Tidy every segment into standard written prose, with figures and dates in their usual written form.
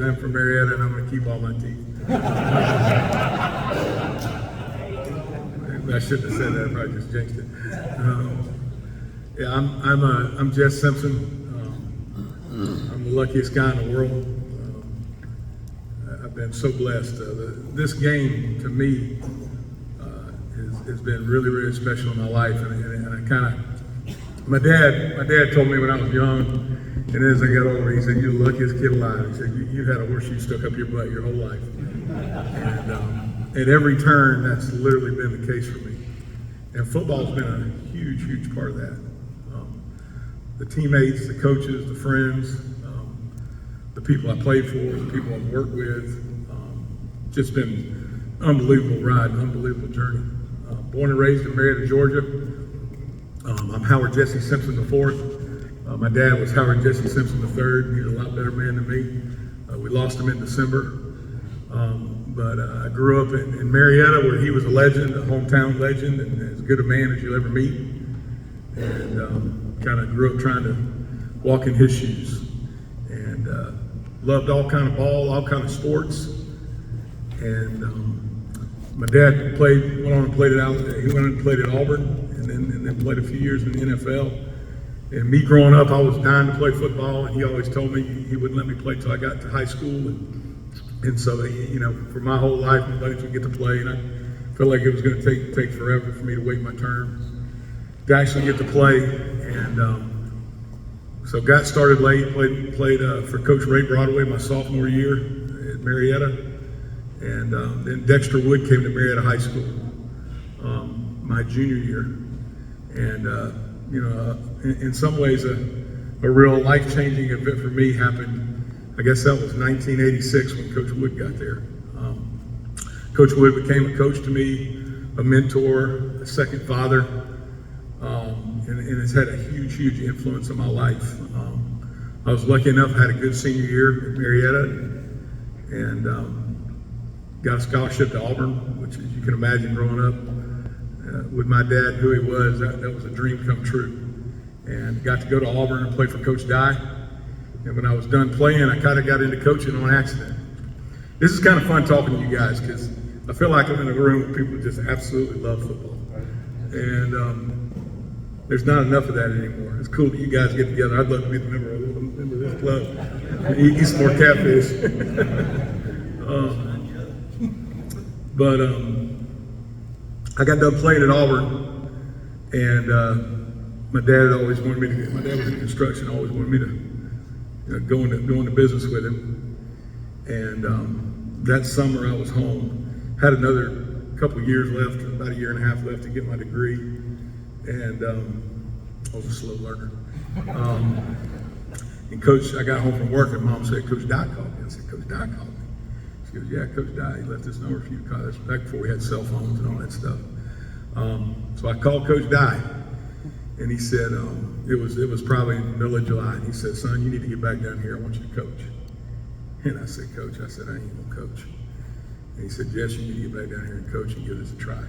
and I'm from Marietta, and I'm going to keep all my teeth. I shouldn't have said that. I probably just jinxed it. Yeah, I'm Jess Simpson. I'm the luckiest guy in the world. I've been so blessed. This game, to me, has been really, really special in my life. And I kind of, my dad told me when I was young, and as I got older, he said, "You're the luckiest kid alive." He said, "You had a horseshoe stuck up your butt your whole life." And at every turn, that's literally been the case for me. And football's been a huge, huge part of that. The teammates, the coaches, the friends, the people I played for, the people I've worked with, just been unbelievable ride, unbelievable journey. Born and raised in Marietta, Georgia. I'm Howard Jesse Simpson IV. My dad was Howard Jesse Simpson III. He's a lot better man than me. We lost him in December. But I grew up in Marietta, where he was a legend, a hometown legend, and as good a man as you'll ever meet. And kind of grew up trying to walk in his shoes. And loved all kind of ball, all kind of sports. And my dad went on and played it out. He went and played at Auburn, and then played a few years in the NFL. And me growing up, I was dying to play football, and he always told me he wouldn't let me play till I got to high school. And so, you know, for my whole life, my buddies would get to play, and I felt like it was going to take forever for me to wait my turn to actually get to play. And so got started late, played for Coach Ray Broadway my sophomore year at Marietta. And then Dexter Wood came to Marietta High School my junior year. And, you know, in some ways, a real life-changing event for me happened. I guess that was 1986 when Coach Wood got there. Coach Wood became a coach to me, a mentor, a second father, and it's had a huge, huge influence on my life. I was lucky enough, I had a good senior year at Marietta, and got a scholarship to Auburn, which, as you can imagine, growing up with my dad, who he was, that was a dream come true. And got to go to Auburn and play for Coach Dye. And when I was done playing, I kind of got into coaching on accident. This is kind of fun talking to you guys, because I feel like I'm in a room where people just absolutely love football. And there's not enough of that anymore. It's cool that you guys get together. I'd love to be the member of this club and eat some more catfish. But I got done playing at Auburn, and my dad always wanted me to my dad was in construction, always wanted me to go into business with him. And that summer I was home, had another couple of years left, about a year and a half left to get my degree. And I was a slow learner. And Coach, I got home from work and Mom said, "Coach Dye called me." I said, "Coach Dye called me?" She goes, "Yeah, Coach Dye, he left this number for you to call." That's back before we had cell phones and all that stuff. So I called Coach Dye, and he said, it was probably in the middle of July, and he said, "Son, you need to get back down here. I want you to coach." And I said, "Coach," I said, "I ain't gonna coach." And he said, "Jess, you need to get back down here and coach and give this a try."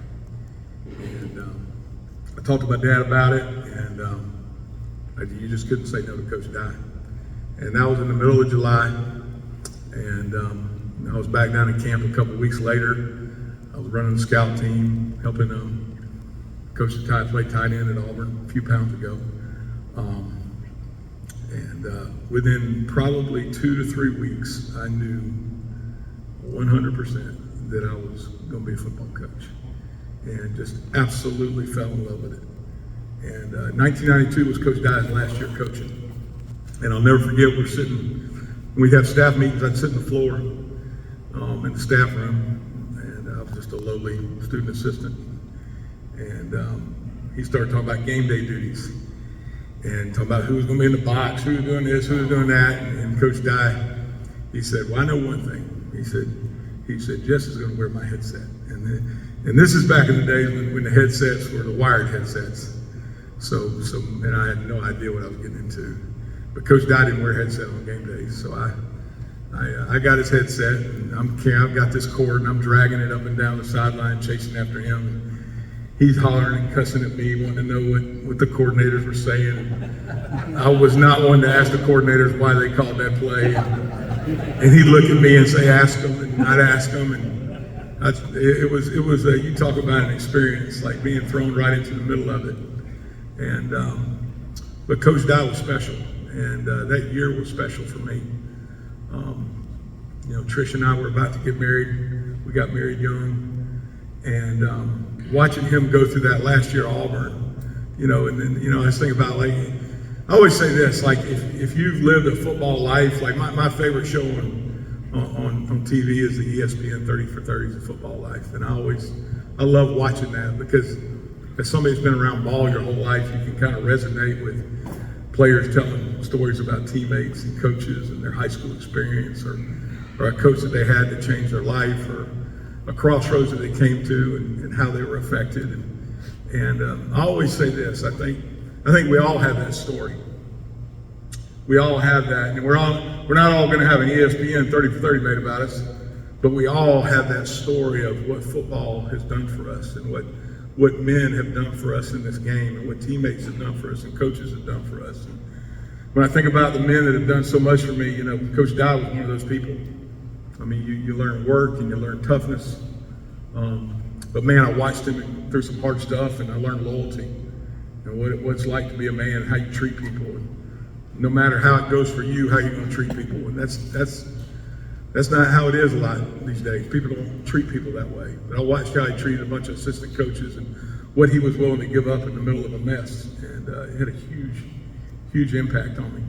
And I talked to my dad about it, and you just couldn't say no to Coach Dye. And that was in the middle of July, and I was back down in camp a couple of weeks later. I was running the scout team, helping Coach Dye play tight end at Auburn a few pounds ago. And within probably 2 to 3 weeks, I knew 100% that I was going to be a football coach, and just absolutely fell in love with it. And 1992 was Coach Dye's last year coaching. And I'll never forget, when we'd have staff meetings, I'd sit on the floor in the staff room, and I was just a lowly student assistant. And he started talking about game day duties, and talking about who was going to be in the box, who was doing this, who was doing that. And Coach Dye, he said, "Well, I know one thing." He said, "Jess is going to wear my headset." And this is back in the days when the headsets were the wired headsets. And I had no idea what I was getting into. But Coach Dye didn't wear a headset on game days, so I got his headset, and I've got this cord, and I'm dragging it up and down the sideline, chasing after him. He's hollering and cussing at me, wanting to know what the coordinators were saying. I was not one to ask the coordinators why they called that play. And he'd look at me and say, ask him, and I'd ask him, and it was you talk about an experience, like being thrown right into the middle of it. And but Coach Dye was special, and that year was special for me. You know, Trish and I were about to get married. We got married young, and watching him go through that last year at Auburn, you know, and then, you know, I was thinking about, like, I always say this, like, if you've lived a football life, like my favorite show on TV is the ESPN 30 for 30s of football life. And I love watching that, because as somebody who's been around ball your whole life, you can kind of resonate with players telling stories about teammates and coaches and their high school experience, or a coach that they had that changed their life, or a crossroads that they came to, and how they were affected. And I always say this, I think we all have that story. We all have that, and we're not all going to have an ESPN 30 for 30 made about us, but we all have that story of what football has done for us, and what men have done for us in this game, and what teammates have done for us, and coaches have done for us. And when I think about the men that have done so much for me, you know, Coach Dye was one of those people. I mean, you learn work and you learn toughness. But man, I watched him through some hard stuff, and I learned loyalty, and what it's like to be a man, and how you treat people. And no matter how it goes for you, how you're going to treat people. And that's not how it is a lot these days. People don't treat people that way. But I watched how he treated a bunch of assistant coaches, and what he was willing to give up in the middle of a mess. And it had a huge impact on me.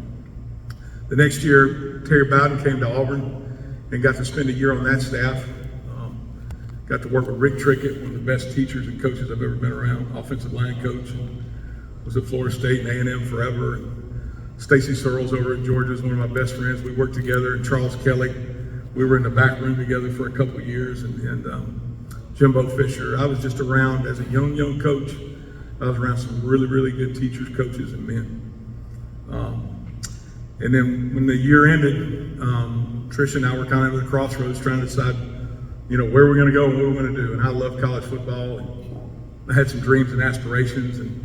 The next year, Terry Bowden came to Auburn and got to spend a year on that staff. Got to work with Rick Trickett, one of the best teachers and coaches I've ever been around, offensive line coach. Was at Florida State and A&M forever. And Stacy Searles over at Georgia is one of my best friends. We worked together, and Charles Kelly. We were in the back room together for a couple of years, and Jimbo Fisher. I was just around as a young coach. I was around some really good teachers, coaches, and men. And then when the year ended, Trish and I were kind of at the crossroads trying to decide, you know, where we're going to go and what we're going to do. And I love college football, and I had some dreams and aspirations, and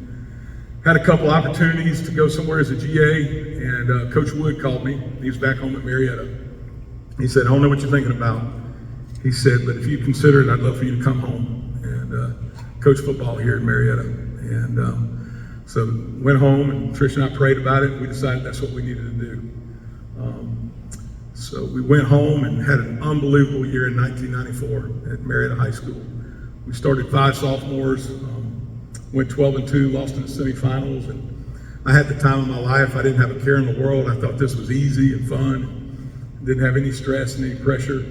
had a couple opportunities to go somewhere as a GA. And Coach Wood called me. He was back home at Marietta. He said, I don't know what you're thinking about. He said, but if you consider it, I'd love for you to come home and coach football here at Marietta. And so went home, and Trish and I prayed about it. We decided that's what we needed to do. So we went home and had an unbelievable year in 1994 at Marietta High School. We started 5 sophomores, went 12-2, lost in the semifinals, and I had the time of my life. I didn't have a care in the world. I thought this was easy and fun. Didn't have any stress and any pressure.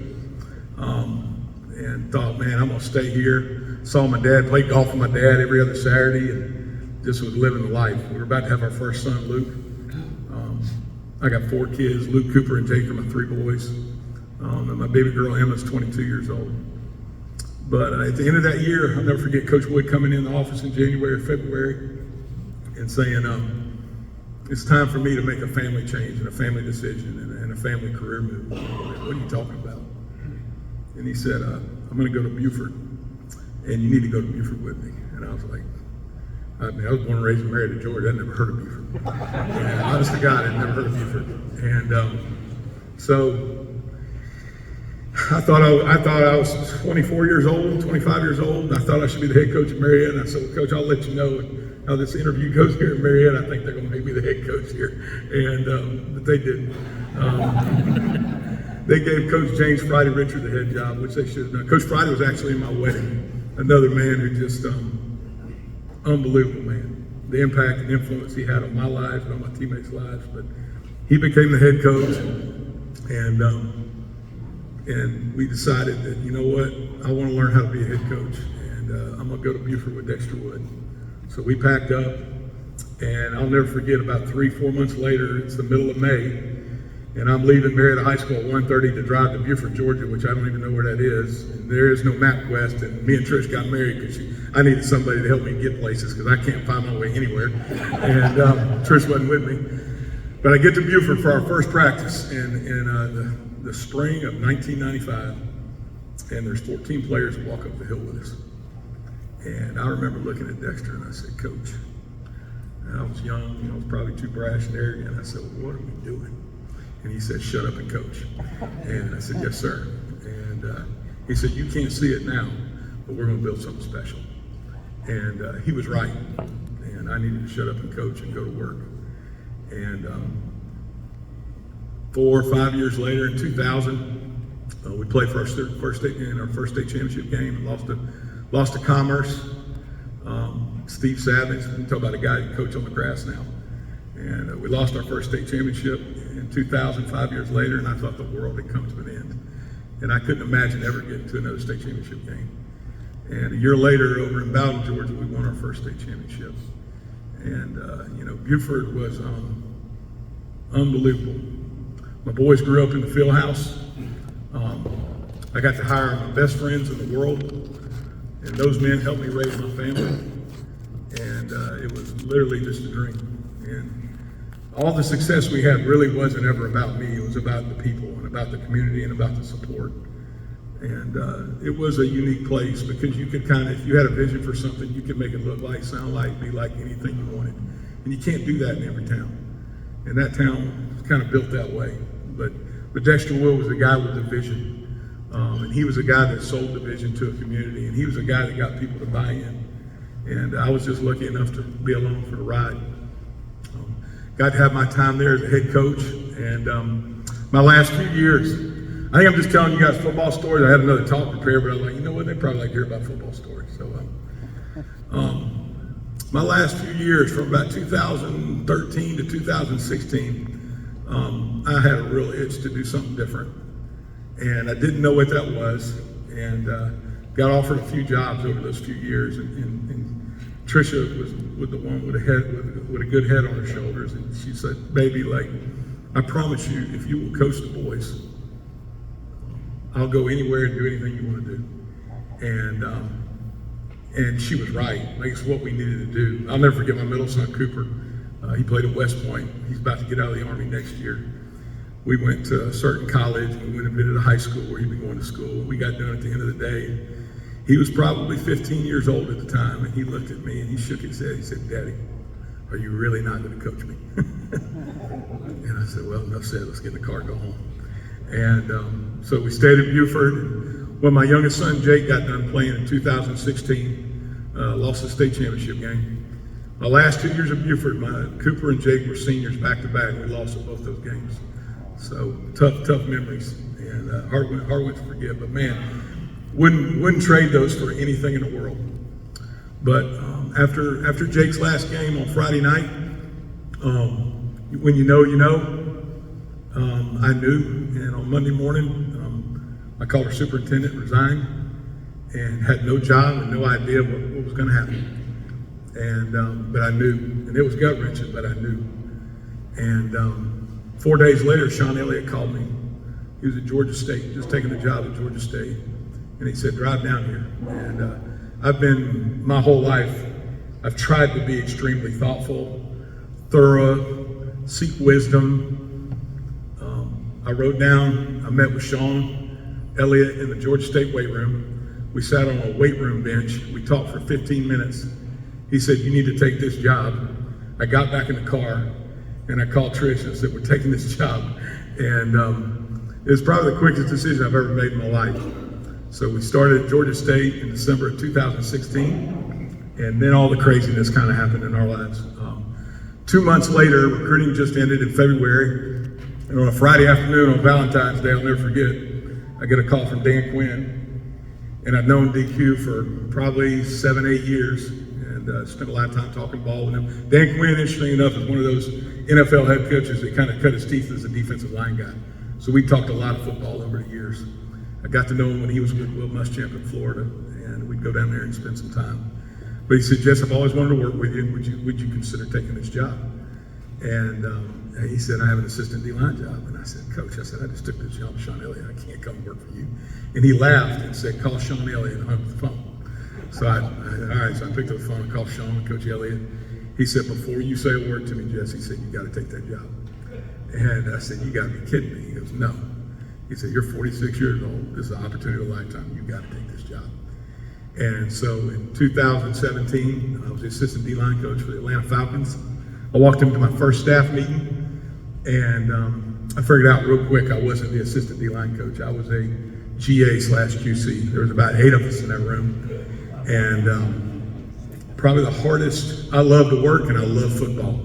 And thought, man, I'm gonna stay here. Saw my dad, played golf with my dad every other Saturday, and just was living the life. We were about to have our first son, Luke. I got 4 kids. Luke, Cooper, and Jake are my 3 boys. And my baby girl, Emma's 22 years old. But at the end of that year, I'll never forget Coach Wood coming in the office in January or February and saying, it's time for me to make a family change and a family decision and a family career move. What are you talking about? And he said, I'm going to go to Buford, and you need to go to Buford with me. And I was like, I was born and raised and married to Georgia. I'd never heard of Buford. And honest to God, I'd never heard of Buford. And so I thought I was 24 years old, 25 years old. I thought I should be the head coach at Marietta. And I said, well, Coach, I'll let you know how this interview goes here at Marietta. I think they're going to make me the head coach here. And but they didn't. They gave Coach James Friday Richard the head job, which they should have done. Coach Friday was actually in my wedding. Another man who just unbelievable man. The impact and influence he had on my life and on my teammates' lives. But he became the head coach, and we decided that, you know what, I want to learn how to be a head coach, and I'm going to go to Buford with Dexter Wood. So we packed up, and I'll never forget, about 3-4 months later, it's the middle of May, and I'm leaving Marietta High School at 1:30 to drive to Buford, Georgia, which I don't even know where that is. And there is no MapQuest, and me and Trish got married because I needed somebody to help me get places because I can't find my way anywhere. And Trish wasn't with me. But I get to Buford for our first practice in the spring of 1995, and there's 14 players that walk up the hill with us. And I remember looking at Dexter, and I said, Coach, and I was young, I was probably too brash and arrogant. I said, well, what are we doing? And he said, shut up and coach. And I said, yes, sir. And he said, you can't see it now, but we're going to build something special. And he was right. And I needed to shut up and coach and go to work. And 4 or 5 years later, in 2000, we played for our first state championship game and lost to Commerce. Steve Savage, we talk about a guy who coaches on the grass now. And we lost our first state championship in 2000, 5 years later, and I thought the world had come to an end. And I couldn't imagine ever getting to another state championship game. And a year later, over in Bowden, Georgia, we won our first state championship. And, Buford was unbelievable. My boys grew up in the field house. I got to hire my best friends in the world, and those men helped me raise my family. And it was literally just a dream. And all the success we had really wasn't ever about me. It was about the people and about the community and about the support. And it was a unique place because you could if you had a vision for something, you could make it look like, sound like, be like anything you wanted. And you can't do that in every town. And that town was kind of built that way. But Dexter Will was a guy with a vision. And he was a guy that sold the vision to a community. And he was a guy that got people to buy in. And I was just lucky enough to be along for the ride. Got to have my time there as a head coach. And my last few years, I think I'm just telling you guys football stories. I had another talk prepared, but I'm like, you know what? They probably like to hear about football stories. So my last few years, from about 2013 to 2016, I had a real itch to do something different. And I didn't know what that was. And got offered a few jobs over those few years. And Tricia was the one with a good head on her shoulders. And she said, baby, I promise you, if you will coach the boys, I'll go anywhere and do anything you want to do. And she was right. It's what we needed to do. I'll never forget my middle son, Cooper. He played at West Point. He's about to get out of the Army next year. We went to a certain college, and we went and visited a high school where he'd be going to school. We got done at the end of the day. He was probably 15 years old at the time, and he looked at me and he shook his head. He said, Daddy, are you really not going to coach me? And I said, well, enough said, let's get in the car and go home. And so we stayed in Buford. And when my youngest son, Jake, got done playing in 2016, lost the state championship game. My last 2 years at Buford, Cooper and Jake were seniors back to back. We lost at both those games. So tough memories, and hard one to forget. But man, wouldn't trade those for anything in the world. But after Jake's last game on Friday night, when you know, you know. I knew, and on Monday morning, I called our superintendent, resigned, and had no job and no idea what was going to happen. And but I knew, and it was gut-wrenching, but I knew. And 4 days later, Sean Elliott called me. He was at Georgia State, just taking a job at Georgia State, and he said, "Drive down here." And I've been my whole life. I've tried to be extremely thoughtful, thorough, seek wisdom. I wrote down, I met with Sean Elliott in the Georgia State weight room. We sat on a weight room bench. We talked for 15 minutes. He said, "You need to take this job." I got back in the car and I called Trish and said, "We're taking this job." And it was probably the quickest decision I've ever made in my life. So we started at Georgia State in December of 2016. And then all the craziness kind of happened in our lives. 2 months later, recruiting just ended in February. And on a Friday afternoon on Valentine's Day, I'll never forget, I get a call from Dan Quinn. And I've known DQ for probably 7, 8 years, and spent a lot of time talking ball with him. Dan Quinn, interestingly enough, is one of those NFL head coaches that kind of cut his teeth as a defensive line guy. So we talked a lot of football over the years. I got to know him when he was with Will Muschamp in Florida, and we'd go down there and spend some time. But he said, "Jess, I've always wanted to work with you. Would you consider taking this job?" And he said, "I have an assistant D-line job." And I said, "Coach," I said, "I just took this job with Sean Elliott. I can't come work for you." And he laughed and said, "Call Sean Elliott," and hung up the phone. So all right, so I picked up the phone and called Sean and Coach Elliott. He said, "Before you say a word to me, Jess," he said, "you got to take that job." And I said, "You got to be kidding me." He goes, "No." He said, "You're 46 years old. This is an opportunity of a lifetime. You got to take this job." And so in 2017, I was the assistant D-line coach for the Atlanta Falcons. I walked into my first staff meeting, and I figured out real quick I wasn't the assistant D-line coach. I was a GA/QC. There was about 8 of us in that room. And probably the hardest, I love to work and I love football,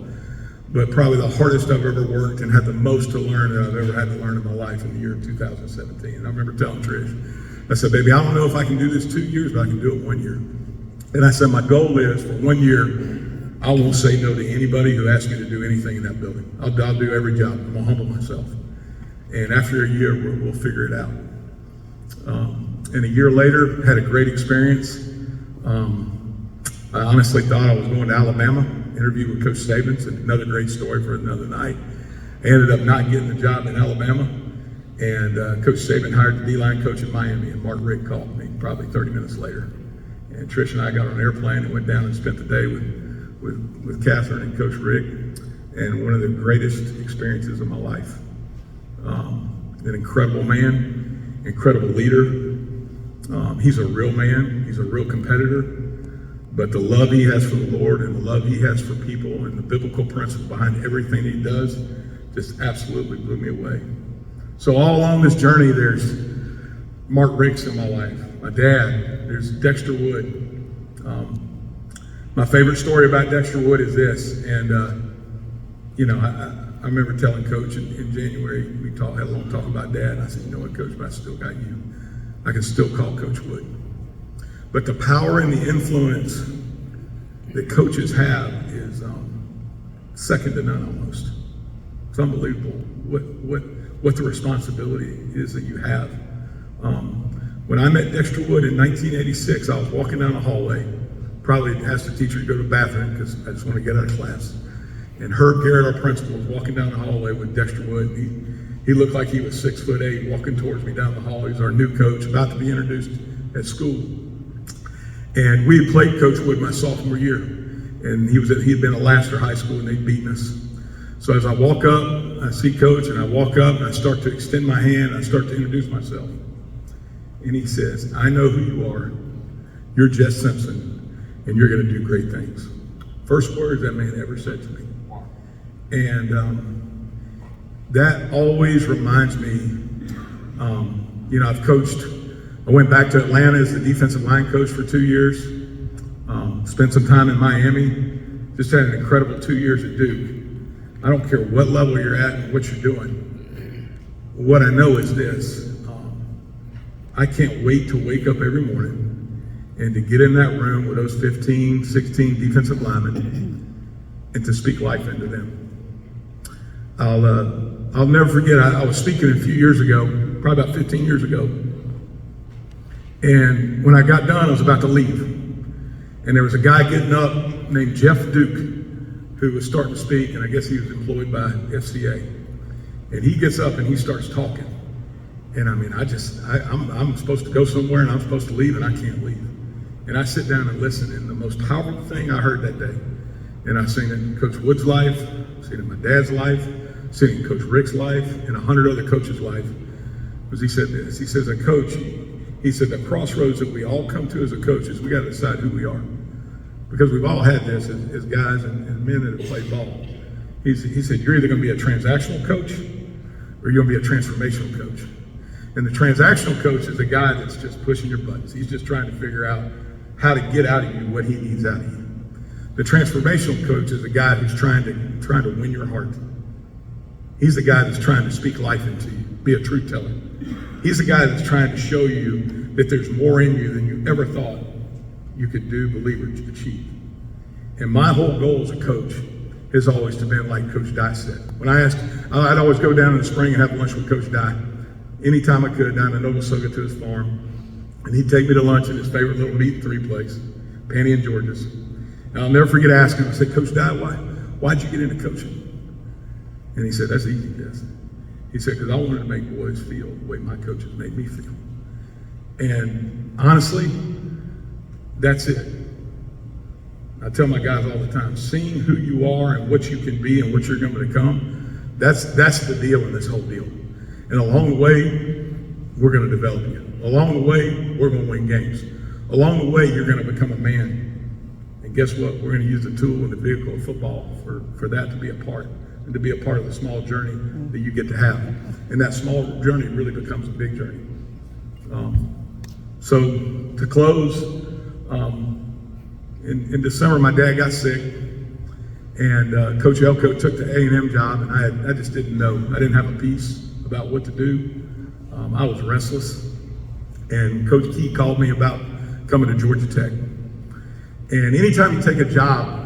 but probably the hardest I've ever worked and had the most to learn that I've ever had to learn in my life in the year 2017. And I remember telling Trish, I said, baby, I don't know if I can do this 2 years, but I can do it 1 year. And I said, my goal is for 1 year, I won't say no to anybody who asks me to do anything in that building. I'll do every job. I'm gonna humble myself. And after a year, we'll figure it out. And a year later, had a great experience. I honestly thought I was going to Alabama, interviewed with Coach Saban, and another great story for another night. I ended up not getting the job in Alabama, and Coach Saban hired the D-line coach in Miami, and Mark Rick called me probably 30 minutes later. And Trish and I got on an airplane and went down and spent the day with Catherine and Coach Rick, and one of the greatest experiences of my life. An incredible man, incredible leader. He's a real man, he's a real competitor, but the love he has for the Lord and the love he has for people and the biblical principle behind everything he does just absolutely blew me away. So all along this journey, there's Mark Ricks in my life, my dad, there's Dexter Wood. My favorite story about Dexter Wood is this, and I remember telling Coach in January, we had a long talk about Dad, and I said, you know what, Coach, but I still got you. I can still call Coach Wood. But the power and the influence that coaches have is second to none almost. It's unbelievable what the responsibility is that you have. When I met Dexter Wood in 1986, I was walking down the hallway, probably asked the teacher to go to the bathroom because I just want to get out of class. And Herb Garrett, our principal, was walking down the hallway with Dexter Wood. He looked like he was 6'8", walking towards me down the hall. He's our new coach, about to be introduced at school. And we had played Coach Wood my sophomore year. And he had been at Laster High School and they'd beaten us. So as I walk up, I see Coach and I walk up and I start to extend my hand, I start to introduce myself. And he says, I know who you are. You're Jess Simpson and you're gonna do great things. First words that man ever said to me. And that always reminds me, I've coached, I went back to Atlanta as the defensive line coach for 2 years, spent some time in Miami, just had an incredible 2 years at Duke. I don't care what level you're at and what you're doing. What I know is this, I can't wait to wake up every morning and to get in that room with those 15, 16 defensive linemen and to speak life into them. I'll never forget, I was speaking a few years ago, probably about 15 years ago. And when I got done, I was about to leave. And there was a guy getting up named Jeff Duke who was starting to speak, and I guess he was employed by FCA. And he gets up and he starts talking. And I mean, I'm supposed to go somewhere and I'm supposed to leave and I can't leave. And I sit down and listen, and the most powerful thing I heard that day, and I've seen it in Coach Wood's life, I've seen it in my dad's life, seen it in Coach Rick's life, and 100 other coaches' life, was he said this. He says, a coach, he said, the crossroads that we all come to as a coach is we got to decide who we are. Because we've all had this as guys and men that have played ball. He said, you're either going to be a transactional coach or you're going to be a transformational coach. And the transactional coach is a guy that's just pushing your buttons. He's just trying to figure out how to get out of you what he needs out of you. The transformational coach is a guy who's trying to win your heart. He's the guy that's trying to speak life into you, be a truth teller. He's the guy that's trying to show you that there's more in you than you ever thought you could do, believe, or achieve. And my whole goal as a coach has always been like Coach Dye said. When I'd always go down in the spring and have lunch with Coach Dye. Anytime I could, down to Novasoga to his farm. And he'd take me to lunch at his favorite little meat and three place, Panny and George's. And I'll never forget asking him, I said, Coach Dye, why'd you get into coaching? And he said, that's easy, Jess. He said, because I wanted to make boys feel the way my coaches made me feel. And honestly, that's it. I tell my guys all the time, seeing who you are and what you can be and what you're going to become, that's the deal in this whole deal. And along the way, we're going to develop you. Along the way, we're going to win games. Along the way, you're going to become a man. And guess what? We're going to use the tool and the vehicle of football for that to be a part and to be a part of the small journey that you get to have. And that small journey really becomes a big journey. So to close, in December, my dad got sick, and Coach Elko took the A&M job, and I just didn't know. I didn't have a peace about what to do. I was restless, and Coach Key called me about coming to Georgia Tech. And anytime you take a job,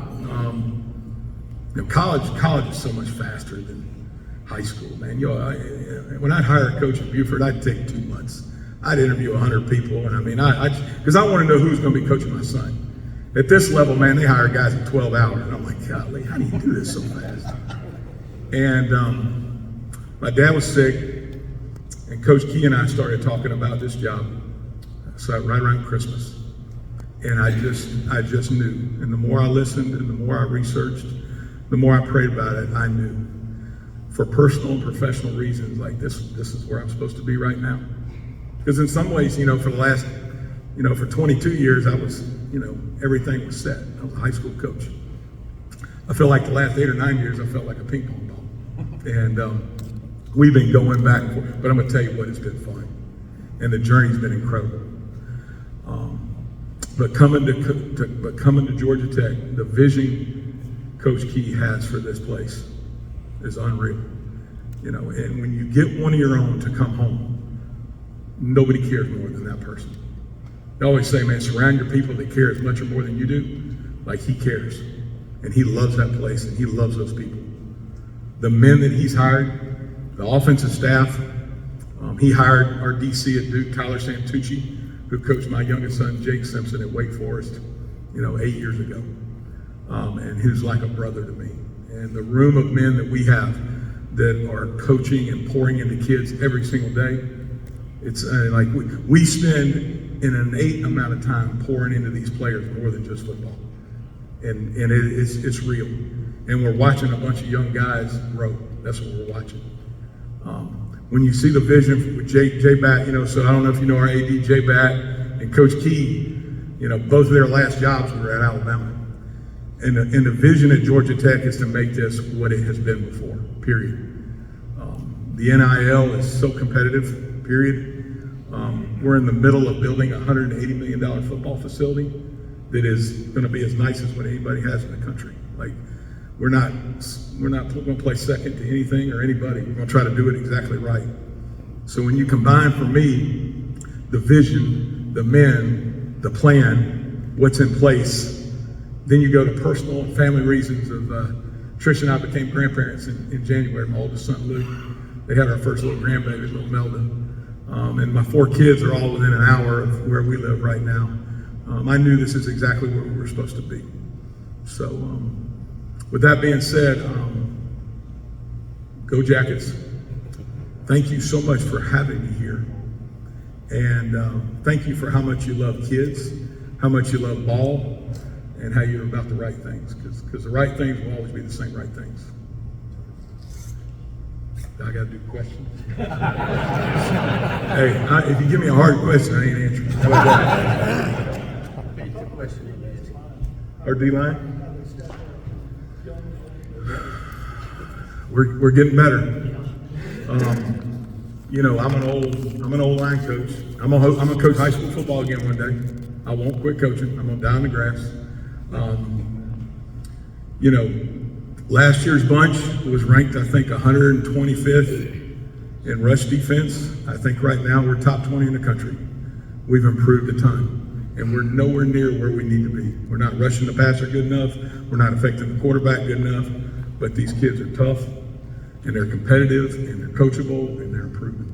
college is so much faster than high school, man. When I'd hire a coach at Buford, I'd take 2 months. I'd interview 100 people, and because I want to know who's going to be coaching my son. At this level, man, they hire guys in 12 hours, and I'm like, golly, how do you do this so fast? And my dad was sick, and Coach Key and I started talking about this job. So right around Christmas, and I just knew. And the more I listened, and the more I researched, the more I prayed about it, I knew. For personal and professional reasons, like this is where I'm supposed to be right now. Because in some ways, for the last, for 22 years, I was, everything was set. I was a high school coach. I feel like the last 8 or 9 years, I felt like a ping pong ball. And we've been going back and forth, but I'm gonna tell you what, it's been fun. And the journey's been incredible. But coming to Georgia Tech, the vision Coach Key has for this place is unreal. And when you get one of your own to come home, nobody cares more than that person. They always say, man, surround your people that care as much or more than you do. Like, he cares. And he loves that place, and he loves those people. The men that he's hired, the offensive staff, he hired our DC at Duke, Tyler Santucci, who coached my youngest son, Jess Simpson, at Wake Forest, 8 years ago. And who's like a brother to me. And the room of men that we have that are coaching and pouring into kids every single day, it's like we spend an innate amount of time pouring into these players more than just football. And it's real. And we're watching a bunch of young guys grow. That's what we're watching. When you see the vision with Jay Batt, so I don't know if you know our AD, Jay Batt, and Coach Key, both of their last jobs were at Alabama. And the vision at Georgia Tech is to make this what it has been before, period. The NIL is so competitive, period. We're in the middle of building a $180 million football facility that is going to be as nice as what anybody has in the country. Like, we're not going to play second to anything or anybody. We're going to try to do it exactly right. So when you combine, for me, the vision, the men, the plan, what's in place, then you go to personal and family reasons of Trish and I became grandparents in January. My oldest son, Lough, they had our first little grandbaby, little Melda. And my 4 kids are all within an hour of where we live right now. I knew this is exactly where we were supposed to be. So with that being said, go Jackets. Thank you so much for having me here. And thank you for how much you love kids, how much you love ball, and how you're about the right things, because the right things will always be the same right things. I got to do questions. Hey, if you give me a hard question, I ain't answering. How about that? Our D-line? We're getting better. I'm an old line coach. I'm gonna coach high school football again one day. I won't quit coaching. I'm gonna die in the grass. Last year's bunch was ranked, I think, 125th in rush defense. I think right now we're top 20 in the country. We've improved a ton, and we're nowhere near where we need to be. We're not rushing the passer good enough. We're not affecting the quarterback good enough, but these kids are tough, and they're competitive, and they're coachable, and they're improving.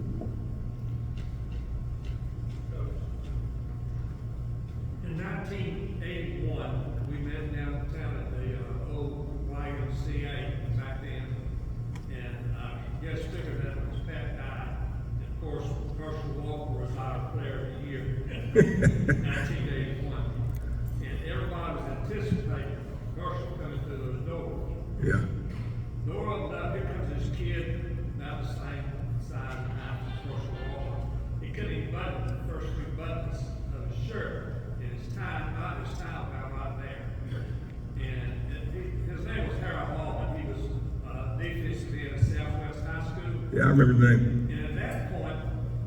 In 1981, we met downtown at the old YMCA back then, and guest speaker that was Pat Dye. And of course, Marshall Walker was our player of the year in 1981. And everybody was anticipating Marshall coming through those doors. Yeah. Door opened up, here comes this kid, about the same size and height as Marshall Walker. He couldn't even button the first 3 buttons of his shirt. His style right there. And his name was Harold Hall, and he was defensive Yeah, I remember the name. And at that point,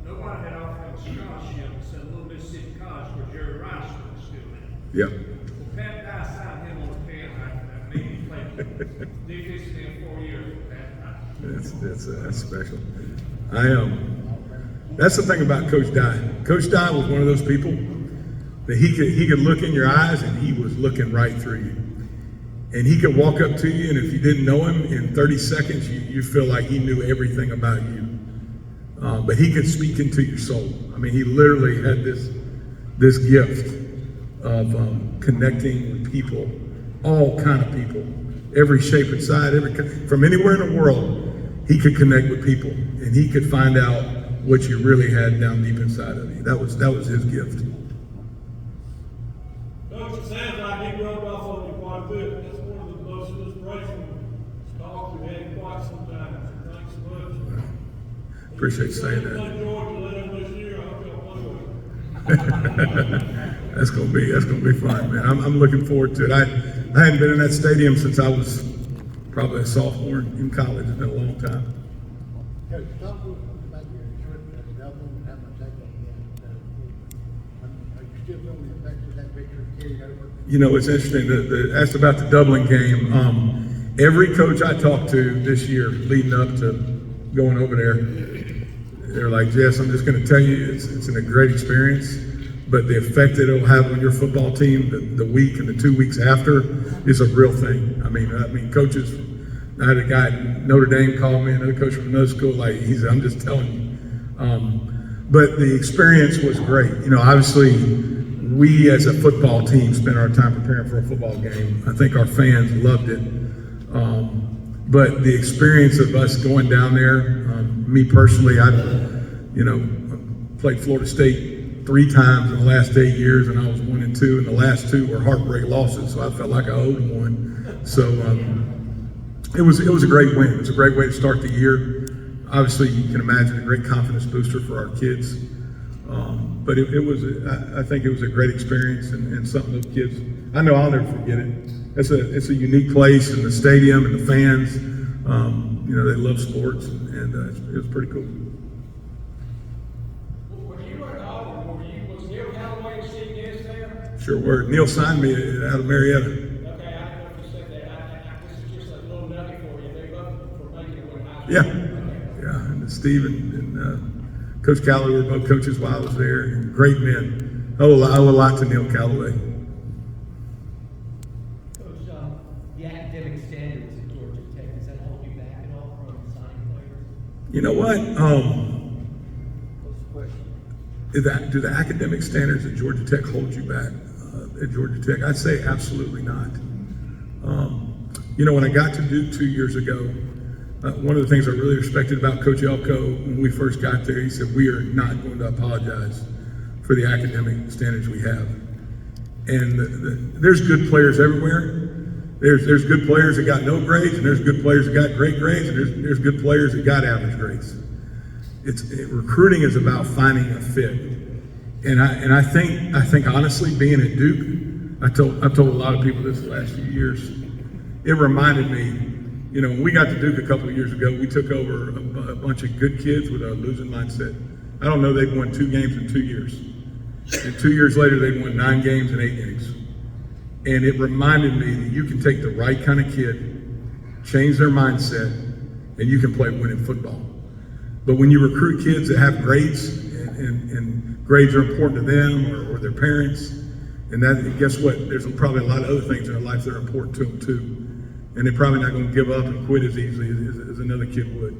nobody had offered him a scholarship to Little Mississippi College where Jerry Rice went to school at. Yep. Well, Pat Dye signed him on the pen after that meeting. He played defense in 4 years with Pat Dye. That's special. That's the thing about Coach Dye. Coach Dye was one of those people that he could look in your eyes and he was looking right through you. And he could walk up to you, and if you didn't know him, in 30 seconds, you feel like he knew everything about you. But he could speak into your soul. I mean, he literally had this gift of connecting with people, all kind of people, every shape and size, from anywhere in the world, he could connect with people, and he could find out what you really had down deep inside of you. That was his gift. Coach, it sounds like he rubbed off on you quite a bit. That's one of the most inspirational talks we've had in quite some time. Thanks so much. Appreciate you saying that. Play Georgia later this year. I hope y'all play well. That's gonna be fun, man. I'm looking forward to it. I hadn't been in that stadium since I was probably a sophomore in college. It's been a long time. Coach, talk a little bit about your trip to Dublin, how much that got you. Are you still feeling the effects of that victory carried over? You know, it's interesting. Asked about the Dublin game. Every coach I talked to this year, leading up to going over there, they're like, Jess, I'm just going to tell you, it's a great experience, but the effect that it'll have on your football team the week and the 2 weeks after is a real thing. I mean, coaches. I had a guy at Notre Dame call me, another coach from another school, like he said, I'm just telling you. But the experience was great. You know, obviously, we as a football team spent our time preparing for a football game. I think our fans loved it. But the experience of us going down there, me personally, I played Florida State 3 times in the last 8 years, and I was 1-2, and the last 2 were heartbreak losses, so I felt like I owed them one. So it was a great win. It was a great way to start the year. Obviously, you can imagine a great confidence booster for our kids. But I think it was a great experience and something those kids, I know I'll never forget it. It's a unique place, and the stadium and the fans, they love sports, and it was pretty cool. When you were at Auburn, was Neil Callaway a city guest there? Sure were. Neil signed me out of Marietta. Okay, I didn't know if you said that. This is just a little nugget for you. They love for making it when high school. Yeah. Yeah, and Steve and Coach Callaway were both coaches while I was there. And great men. I owe a lot to Neil Callaway. Coach, the academic standards at Georgia Tech, does that hold you back at all from signing players? You know what? What's the question? Do the academic standards at Georgia Tech hold you back at Georgia Tech? I'd say absolutely not. When I got to Duke 2 years ago, one of the things I really respected about Coach Elko when we first got there, he said, we are not going to apologize for the academic standards we have. And there's good players everywhere. There's good players that got no grades, and there's good players that got great grades, and there's good players that got average grades. Recruiting is about finding a fit. And I think honestly, being at Duke, I've told a lot of people this the last few years, it reminded me, when we got to Duke a couple of years ago, we took over a bunch of good kids with a losing mindset. I don't know, they'd won 2 games in 2 years. And 2 years later, they'd won 9 games in 8 games. And it reminded me that you can take the right kind of kid, change their mindset, and you can play winning football. But when you recruit kids that have grades, and grades are important to them or their parents, and guess what? There's probably a lot of other things in their life that are important to them too. And they're probably not going to give up and quit as easily as another kid would.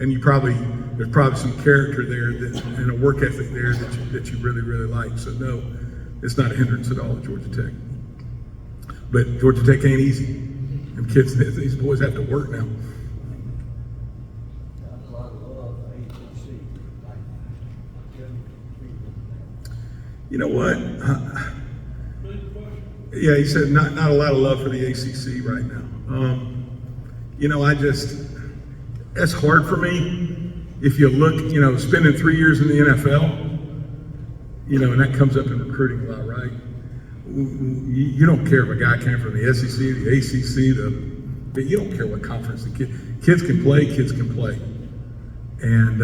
And there's probably some character there and a work ethic there that you really, really like. So no, it's not a hindrance at all at Georgia Tech. But Georgia Tech ain't easy. And kids, these boys have to work now. You know what? Yeah, he said not a lot of love for the ACC right now. That's hard for me. If you look, spending 3 years in the NFL, and that comes up in recruiting a lot, right? You don't care if a guy came from the SEC, the ACC, you don't care what conference the kids can play. And,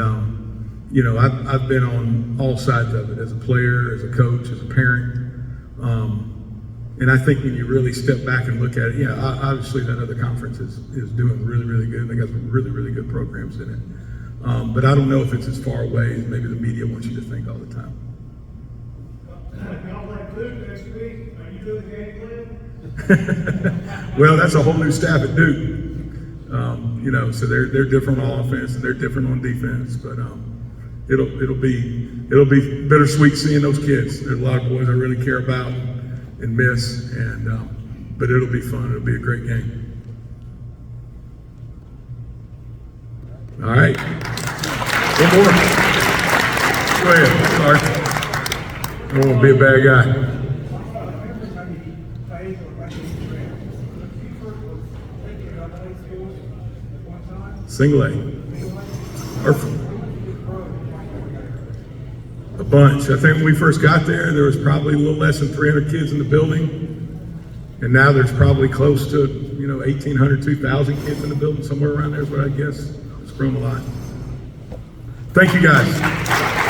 you know, I've been on all sides of it, as a player, as a coach, as a parent. And I think when you really step back and look at it, yeah, obviously that other conference is doing really, really good. They got some really, really good programs in it. But I don't know if it's as far away as maybe the media wants you to think all the time. Y'all like Duke next week, are you doing the game plan? Well, that's a whole new staff at Duke. You know, so they're different on offense and they're different on defense. But it'll be bittersweet seeing those kids. There's a lot of boys I really care about and miss, and but it'll be fun. It'll be a great game. All right. One more. Go ahead. Sorry. I don't want to be a bad guy. Single A. A bunch. I think when we first got there was probably a little less than 300 kids in the building. And now there's probably close to, 1,800, 2,000 kids in the building, somewhere around there is what I guess. It's grown a lot. Thank you guys.